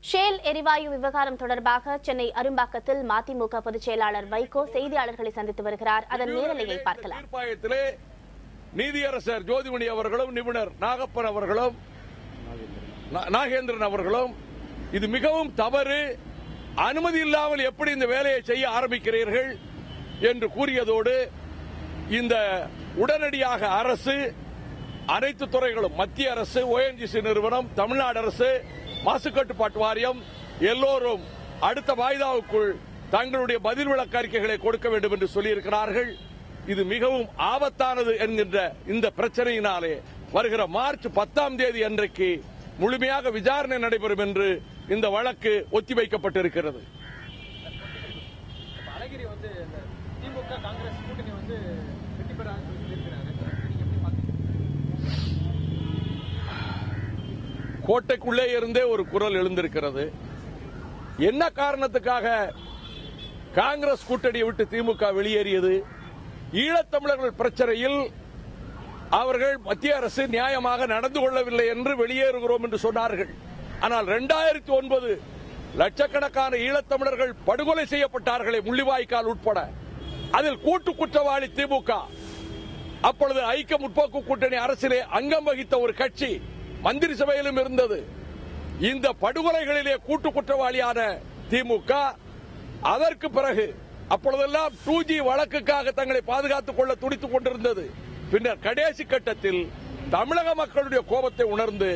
Shale எரிவாயு விவகாரம் தொடர்பாக சென்னை அரும்பாக்கத்தில் மதிமுக பொதுச் செயலாளர் வைகோ செய்தியாளர்களை சந்தித்து வருகிறார். அதன் நேரலையை பார்க்கலாம். நீதியரசர் ஜோதிமணி அவர்களும் நிபுணர் நாகப்பன் அவர்களும் நாகேந்திரன் அவர்களும் இது மிகவும் தவறு, அனுமதி இல்லாமல் எப்படி இந்த வேலையை செய்ய ஆரம்பிக்கிறீர்கள் என்று கூறியதோடு இந்த உடனடியாக அரசு அனைத்து துறைகளும் மத்திய அரசு, ONGC நிறுவனம், தமிழ்நாடு அரசு, மாசு கட்டுப்பாட்டு வாரியம் எல்லோரும் அடுத்த வாய்தாவுக்குள் தங்களுடைய பதில் விளக்க அறிக்கைகளை கொடுக்க வேண்டும் என்று சொல்லியிருக்கிறார்கள். இது மிகவும் ஆபத்தானது என்கின்ற இந்த பிரச்சனையினாலே வருகிற மார்ச் 10ஆம் தேதி அன்றைக்கு முழுமையாக விசாரணை நடைபெறும் என்று இந்த வழக்கு ஒத்திவைக்கப்பட்டிருக்கிறது. கோட்டைக்குள்ளே இருந்தே ஒரு குரல் எழுந்திருக்கிறது. என்ன காரணத்துக்காக காங்கிரஸ் கூட்டணியை விட்டு திமுக வெளியேறியது? ஈழத்தமிழர்கள் பிரச்சனையில் அவர்கள் மத்திய அரசு நியாயமாக நடந்து கொள்ளவில்லை என்று வெளியேறுகிறோம் என்று சொன்னார்கள். ஆனால் 2009 லட்சக்கணக்கான ஈழத்தமிழர்கள் படுகொலை செய்யப்பட்டார்களே, முள்ளிவாய்க்கால் உட்பட. அதில் கூட்டு குற்றவாளி திமுக. அப்பொழுது ஐக்கிய முற்போக்கு கூட்டணி அரசிலே அங்கம் வகித்த ஒரு கட்சி மந்திரி சபையிலும் இருந்தது. இந்த படுகொலைகளிலே கூட்டு குற்றவாளியான திமுக அதற்கு பிறகு அப்பொழுதெல்லாம் 2G வழக்குக்காக தங்களை பாதுகாத்துக் கொள்ள துடித்துக் கொண்டிருந்தது. பின்னர் கடைசி கட்டத்தில் தமிழக மக்களுடைய கோபத்தை உணர்ந்து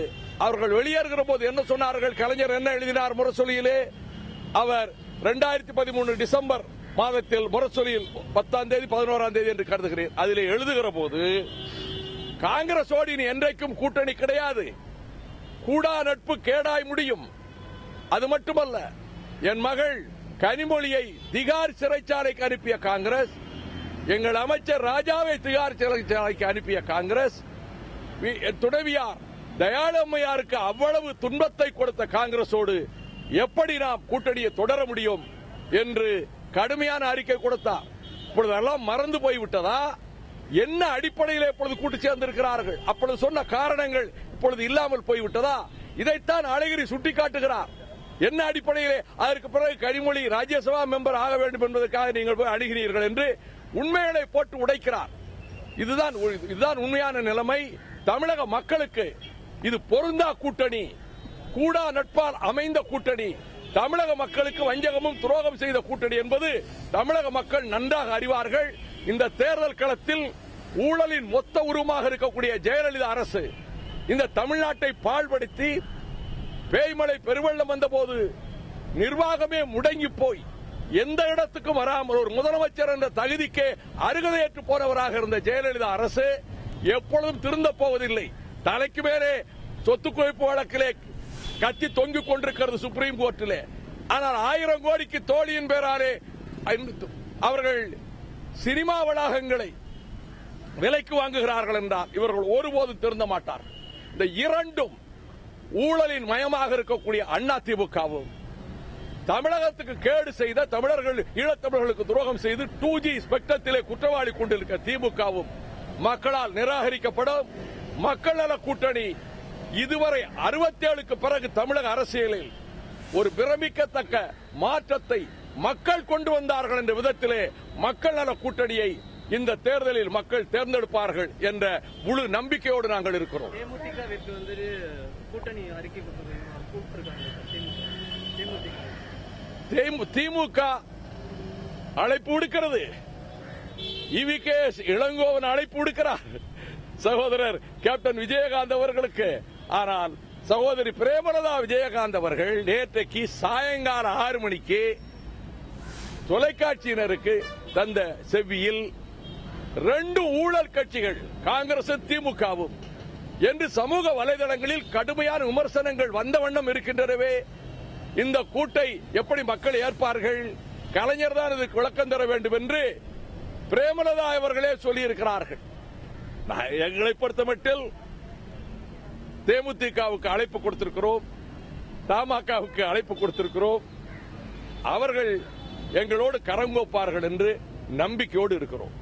அவர்கள் வெளியேறுகிற போது என்ன சொன்னார்கள்? கலைஞர் என்ன எழுதினார் முரசொலியிலே? அவர் 2013 டிசம்பர் மாதத்தில் முரசொலியில் 10ஆம் தேதி 11ஆம் தேதி என்று கருதுகிறேன், அதிலே எழுதுகிற போது காங்கிரஸோடு இனி என்றைக்கும் கூட்டணி கிடையாது, கூடா நட்பு கேடாய் முடியும். அது மட்டுமல்ல, என் மகள் கனிமொழியை திகார் சிறைச்சாலைக்கு அனுப்பிய காங்கிரஸ், எங்கள் அமைச்சர் ராஜாவை திகார் சிறைச்சாலைக்கு அனுப்பிய காங்கிரஸ், துணைவியார் தயாளம்மையாருக்கு அவ்வளவு துன்பத்தை கொடுத்த காங்கிரஸோடு எப்படி நாம் கூட்டணியை தொடர முடியும் என்று கடுமையான அறிக்கை கொடுத்தார். இப்பொழுதெல்லாம் மறந்து போய்விட்டதா? என்ன அடிப்படையில் இப்பொழுது கூட்டு சேர்ந்திருக்கிறார்கள்? அப்பொழுது சொன்ன காரணங்கள் இப்பொழுது இல்லாமல் போய்விட்டதா? இதைத்தான் அழகிரி சுட்டிக்காட்டுகிறார். என்ன அடிப்படையிலே அதற்கு பிறகு கனிமொழி ராஜ்யசபா மெம்பர் ஆக வேண்டும் என்பதற்காக நீங்கள் போய் அணுகிறீர்கள் என்று உண்மைகளை போட்டு உடைக்கிறார். இதுதான் உண்மையான நிலைமை. தமிழக மக்களுக்கு இது பொருந்தா கூட்டணி, கூடா நட்பால் அமைந்த கூட்டணி, தமிழக மக்களுக்கு வஞ்சகமும் துரோகம் செய்த கூட்டணி என்பது தமிழக மக்கள் நன்றாக அறிவார்கள். இந்த தேர்தல் களத்தில் ஊழலின் மொத்த உருவமாக இருக்கக்கூடிய ஜெயலலிதா அரசு இந்த தமிழ்நாட்டை பாழ்படுத்தி பேய்மழை பெருவெள்ளம் வந்தபோது நிர்வாகமே முடங்கி போய் எந்த இடத்துக்கும் வராமல் ஒரு முதலமைச்சர் என்ற தகுதிக்கே அருகதையற்று போனவராக இருந்த ஜெயலலிதா அரசு எப்பொழுதும் திருந்த போவதில்லை. தலைக்கு மேலே சொத்து குவிப்பு வழக்கிலே கத்தி தொங்கிக் கொண்டிருக்கிறது சுப்ரீம் கோர்ட்டிலே. ஆனால் 1000 கோடிக்கு தோழியின் பேராலே அவர்கள் சினிமா வளாகங்களை விலைக்கு வாங்குகிறார்கள் என்றால் இவர்கள் ஒருபோதும் திருந்த மாட்டார்கள். இந்த இரண்டும் ஊழலின் மயமாக இருக்கக்கூடிய அதிமுகவும், தமிழகத்துக்கு கேடு செய்த தமிழர்கள் ஈழத்தமிழர்களுக்கு துரோகம் செய்து 2G ஸ்பெக்ட்ரத்திலே குற்றவாளி கொண்டிருக்க திமுகவும் மக்களால் நிராகரிக்கப்படும். மக்கள் நல கூட்டணி இதுவரை 67க்கு பிறகு தமிழக அரசியலில் ஒரு பிரமிக்கத்தக்க மாற்றத்தை மக்கள் கொண்டு வந்தார்கள் என்ற விதத்திலே மக்கள் நல கூட்டணியை இந்த தேர்தலில் மக்கள் தேர்ந்தெடுப்பார்கள் என்ற முழு நம்பிக்கையோடு நாங்கள் இருக்கிறோம். திமுக அழைப்பு விடுக்கிறது, EVKS இளங்கோவன் அழைப்பு விடுக்கிறார் சகோதரர் கேப்டன் விஜயகாந்த் அவர்களுக்கு. ஆனால் சகோதரி பிரேமலதா விஜயகாந்த் அவர்கள் நேற்றைக்கு சாயங்காலம் 6 மணிக்கு தொலைக்காட்சியினருக்கு தந்த செவ்வியில் 2 ஊழல் கட்சிகள் காங்கிரஸ் திமுகவும் என்று சமூக வலைதளங்களில் கடுமையான விமர்சனங்கள் வந்த வண்ணம் இருக்கின்றனவே. இந்த கூட்டை எப்படி மக்கள் ஏற்பார்கள்? கலைஞர் தான் இதுக்கு விளக்கம் தர வேண்டும் என்று பிரேமலதா அவர்களே சொல்லியிருக்கிறார்கள். எங்களை பொறுத்தமட்டில் தேமுதிகவுக்கு அழைப்பு கொடுத்திருக்கிறோம், தமாகவுக்கு அழைப்பு கொடுத்திருக்கிறோம். அவர்கள் எங்களோடு கரங்கோப்பார்கள் என்று நம்பிக்கையோடு இருக்கிறோம்.